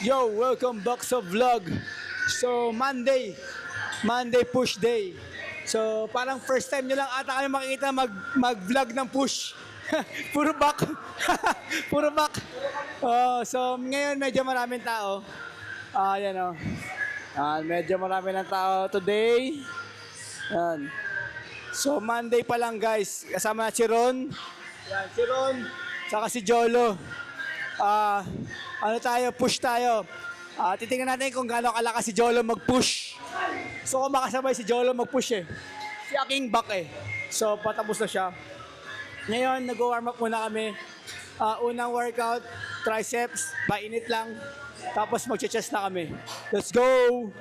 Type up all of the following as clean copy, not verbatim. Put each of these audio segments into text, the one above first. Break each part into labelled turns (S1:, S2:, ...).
S1: Yo, welcome back sa vlog. So, Monday push day. So, parang first time nyo lang ata kami makikita mag-vlog ng push. Puro back. Puro back. So, ngayon medyo maraming tao. Yan o. Medyo marami ng tao today. Yan. So, Monday pa lang guys. Kasama na si Ron. Yan, si Ron. Saka si Jolo. Push tayo. Titingnan natin kung gaano kalakas si Jolo mag-push. So kung makasabay si Jolo mag-push si aking back So patapos na siya. Ngayon nag-warm up muna kami. Unang workout, triceps, painit lang. Tapos mag-chest na kami. Let's go!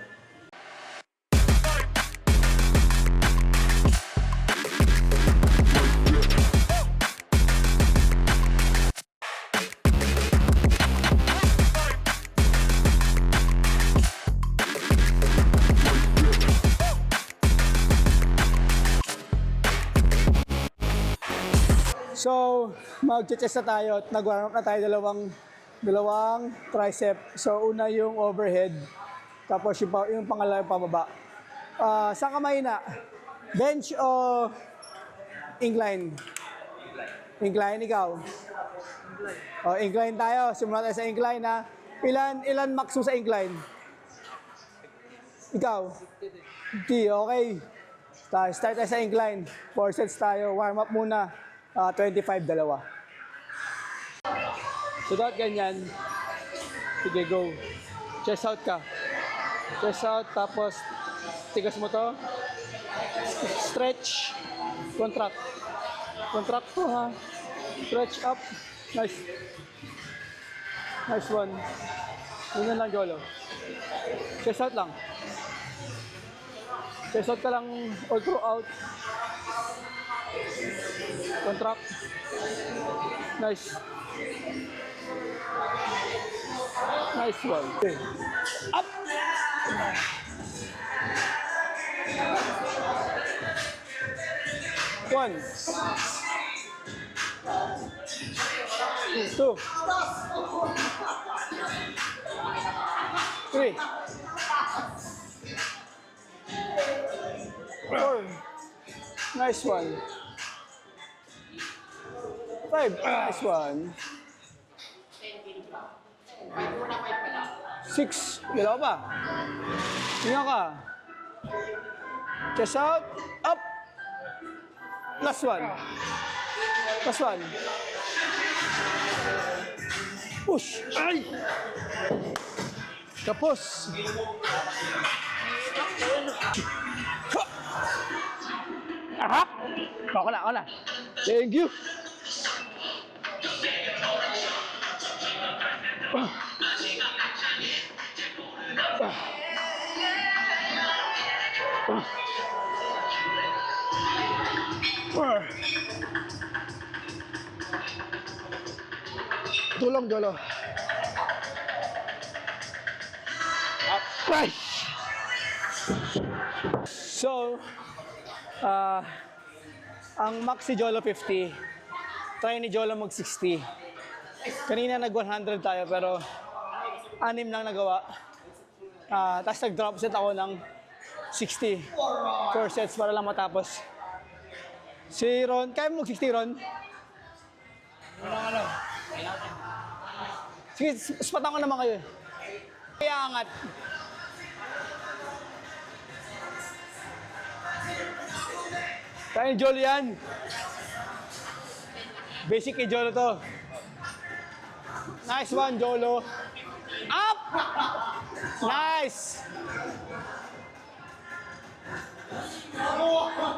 S1: So, mag-chest na tayo at nag-warm up na tayo dalawang tricep. So, una yung overhead, tapos yung pangalawa yung pababa. Saan ka mahina? Bench o incline? Incline, ikaw? Incline tayo. Simula tayo sa incline ha. Ilan max mo sa incline? Ikaw? 50, okay. Start tayo sa incline. 4 sets tayo. Warm up muna. 25, dalawa. So, dapat ganyan. Sige, go. Chest out ka. Chest out, tapos tigas mo to. Stretch. Contract. Contract to, ha. Stretch up. Nice. Nice one. Ganyan lang, Jolo. Chest out lang. Chest out ka lang all throughout. Contract. Nice. Nice one. Okay. Up. One. Two. Three. Four. Nice one. 5. Nice one. 6. Galaw pa. Hinga ka. Chest out. Up. Last one. Last one. Push. Ay! Kapos. Aha! Ako na. Thank you. Tulong, Jolo. Up. So, ang max si Jolo 50. Try ni Jolo mag 60. Kanina nag 100 tayo pero 6 lang nagawa. Tapos nag-drop set ako ng 60. 4 sets para lang matapos. Si Ron, kaya mo mag 60, Ron? Sige, spatan ko naman kayo. Kaya angat. Kaya ni Jolo yan. Basic kay Jolo to. Nice one, Jolo. Up! Nice!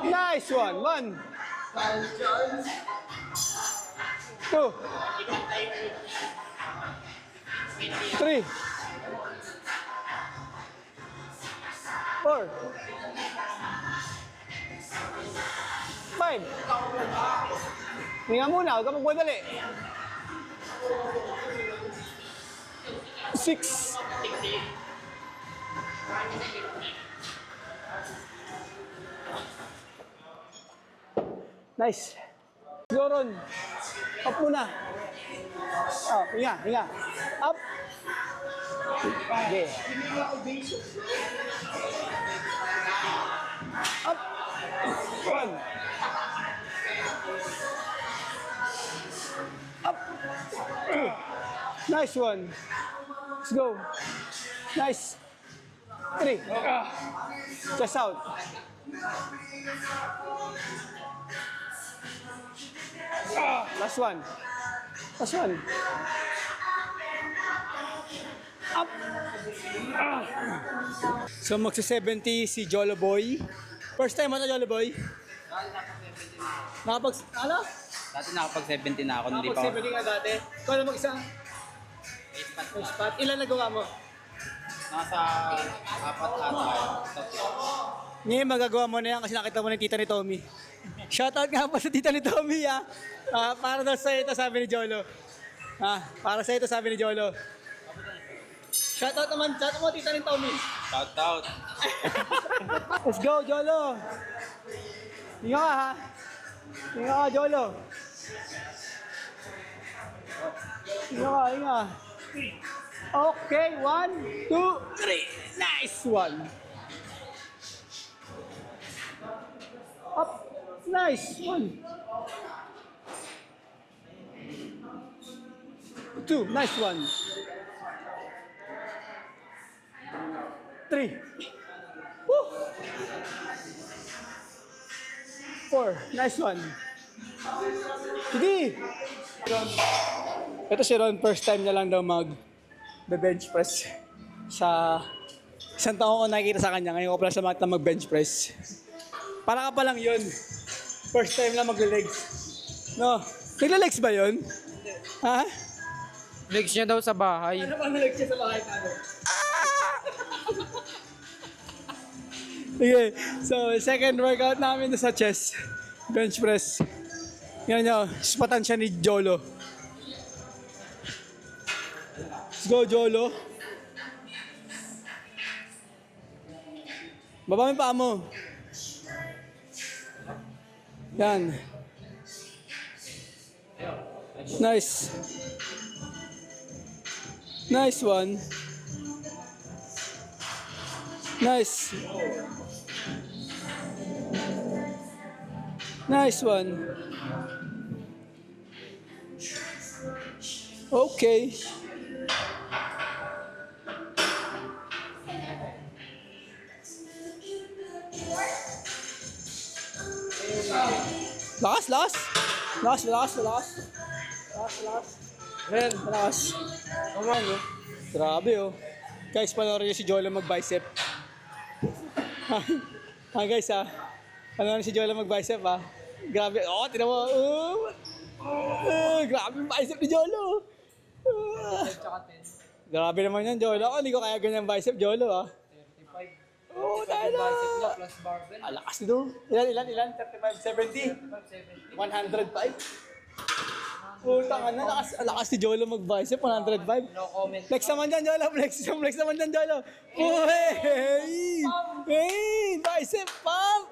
S1: Nice one. 1. 2. 3. 4. 5. Hinga muna, huwag ka magmadali. 6. Nice. Go, Ron. Up muna. Oh, hinga. Up. Okay. Up. One. Up. Two. Nice one. Let's go. Nice. 3. Chest out. Last one. Last one. Up. So magsa-70 si Jolo Boy. First time mo na Jolo Boy? Nakapag... Ano?
S2: Dati nakapag-70 na ako, hindi pa ako.
S1: Nakapag-70 ka dati? Ikaw na mag-isa? Spot. Ilan nagawa mo?
S2: Nasa 4 ata.
S1: Ngayon magagawa mo na yan kasi nakita mo na yung tita ni Tommy. Shoutout nga pa sa tita ni Tommy para daw sa'yo ito sabi ni Jolo. Para sa'yo ito sabi ni Jolo. Shoutout naman, shoutout mo tita ni Tommy.
S2: Shout out.
S1: Let's go Jolo. Hinga ka ha. Hinga ka Jolo. Hinga. Okay, 1, 2, 3. Nice one. Up. Nice one. 2. Nice one. 3. Woo. 4. Nice one. Sige. Ito si Ron, first time niya lang daw bench press sa isang taon ko nakikita sa kanya. Ngayon ko pala siya makita mag-bench press. Para ka pa lang yun. First time lang mag-legs. No? Nagla-legs ba yun? Ha?
S2: Legs niya daw sa bahay.
S1: Ano ba legs niya sa bahay namin? Okay, so second workout namin sa chest. Bench press. Yan nyo, spatan siya ni Jolo. Let's go, Jolo. Baba mo yung paa mo. Yan. Nice. Nice one. Nice. Nice one. Okay. Lakas. Come on, grabe oh. Guys, panoorin niyo si Jolo mag-bicep. Guys panoorin si Jolo mag-bicep Grabe, tinan mo. Grabe yung bicep ni Jolo. Grabe naman yan, Jolo. Hindi ko kaya ganyan bicep, Jolo
S2: 35.
S1: Tayo na.
S2: Bicep niya plus barbell.
S1: Alakas nito. Ilan? 35, 70? 105? Tanga na, lakas si Jolo mag-bicep, 105.
S2: No comment.
S1: Flex naman dyan, Jolo. Flex naman dyan, Jolo. Hey! Bicep pump!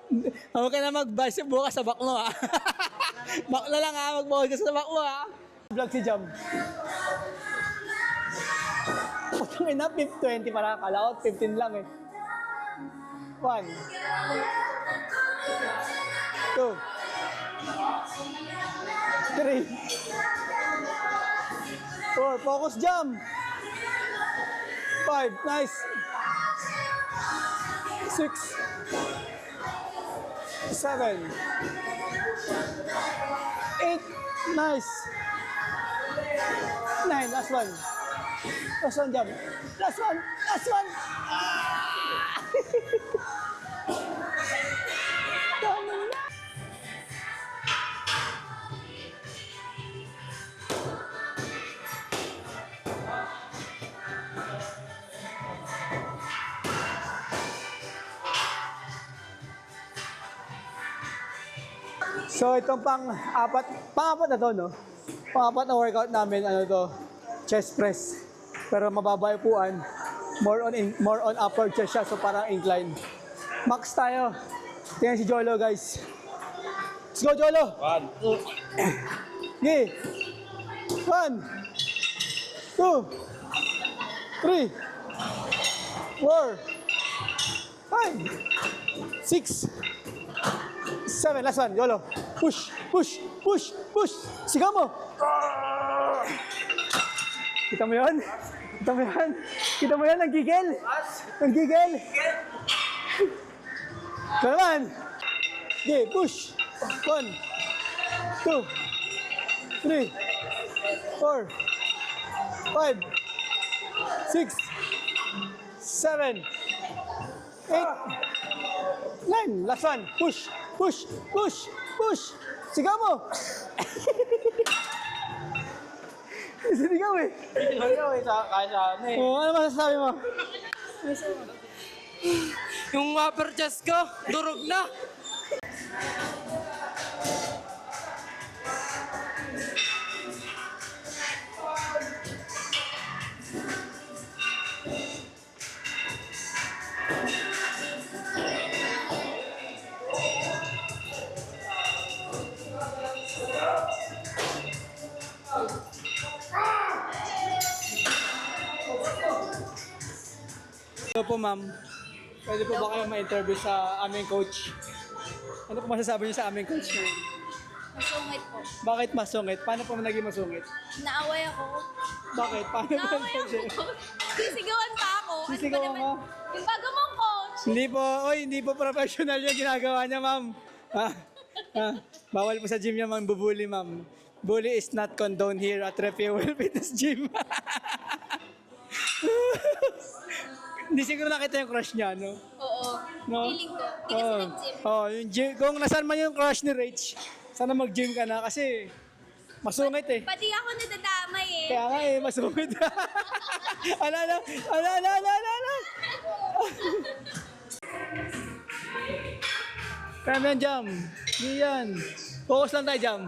S1: Huwag ka na mag-bicep bukas sa baklo, Baklo lang, mag-bawal ka sa baklo, Vlog si Jam. Putang ina, 20 para kala ko, 15 lang 1. 2. 3. 4. Focus jump. 5. Nice. 6. 7. 8. Nice. 9. Last one. Last one jump. Last one. So itong pang-apat na to, no? Pang-apat na workout namin, chest press. Pero mababa yung upuan. More on upper chest siya, so parang incline. Max tayo. Tingnan si Jolo, guys. Let's go, Jolo!
S2: 1.
S1: Okay. 1, 2, 3, 4, 5, 6, 7. Last one. YOLO. Push, push, push, push. Sigaw mo. Kita mo yun? Kita mo yan? Kita mo yan? Nanggigil? Nanggigil? Ito naman. Okay, push. 1, 2, 3, 4, 5, 6, 7, 8, 9. Last one. Push, push, push, push. Sigaw mo. Sinigaw eh.
S2: Ikaw eh, kaya ano eh.
S1: Oh, ano masasabi mo?
S2: Yung upper chest ko, durog na.
S1: Hello po, ma'am. Pwede po ba kayo ma-interview sa aming coach? Ano po masasabi niyo sa aming coach ngayon?
S3: Masungit po.
S1: Bakit masungit? Paano po naging masungit?
S3: Naaway ako.
S1: Bakit? Paano po
S3: Naaway ako. Sisigawan pa ako.
S1: Sisigawan
S3: ba
S1: ka?
S3: naman? Yung bago mong coach.
S1: Hindi po professional yung ginagawa niya, ma'am. Ha? Ha? Bawal po sa gym niya, ma'am, bubuli, ma'am. Bully is not condoned here at Refuel Fitness Gym. Hindi siguro nakita yung crush niya, no?
S3: Oo.
S1: No?
S3: Feeling ko. Hindi kasi nag-gym.
S1: Oh, yung gym. Kung nasaan man yung crush ni Rach, sana mag-gym ka na kasi masungit eh.
S3: Pati ako nadadamay eh.
S1: Kaya nga eh, masungit. Ala. Kaya mo yan, Jam. Hindi yan. Focus lang tayo, Jam.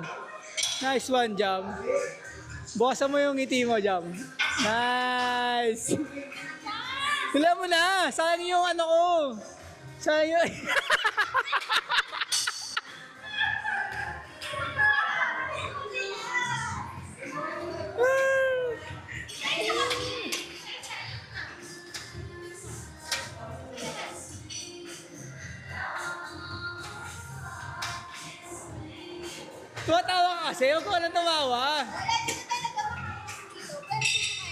S1: Nice one, Jam. Bukasan mo yung ngiti mo, Jam. Nice. Wala mo na. Sayang yung ano ko. Sayang yung... Tumatawa ka kasi. Huwag ko lang tumawa.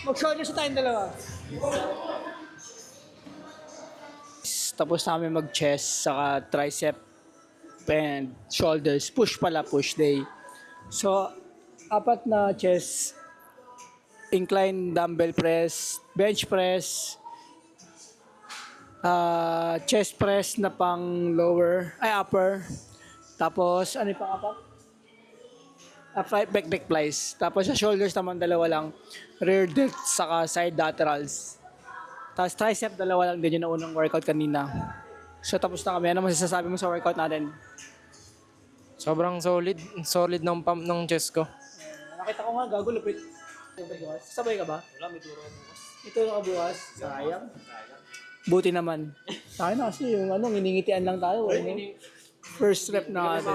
S1: Mag-shoulders tayong dalawa. Tapos namin mag-chest, saka tricep, and shoulders. Push pala, push day. So, 4 na chest, incline dumbbell press, bench press, chest press na pang lower, upper. Tapos, ano yung pang-apat? Back deck flies. Tapos sa shoulders naman, 2 lang. Rear delts, saka side laterals. Tapos tricep, 2 lang din yung unang workout kanina. So tapos na kami. Ano masasabi mo sa workout natin?
S2: Sobrang solid. Solid ng pump ng chest ko.
S1: Nakita ko nga, gago, lupit. Sabay ka ba? Wala, may turo bukas. Ito ka bukas? Sayang. Buti naman. Sayang na kasi yung nginingitian lang tayo. First rep na kasi.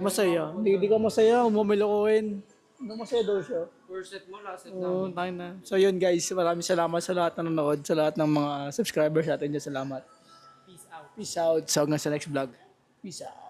S1: Masaya. Hindi ka masaya, umamilokohin. Masaya daw siya.
S2: First set mo, last set
S1: Oo, tayo na. So yun guys, maraming salamat sa lahat ng nanonood, sa lahat ng mga subscribers natin dyan. Salamat.
S2: Peace out.
S1: Peace out. So hanggang sa next vlog. Peace out.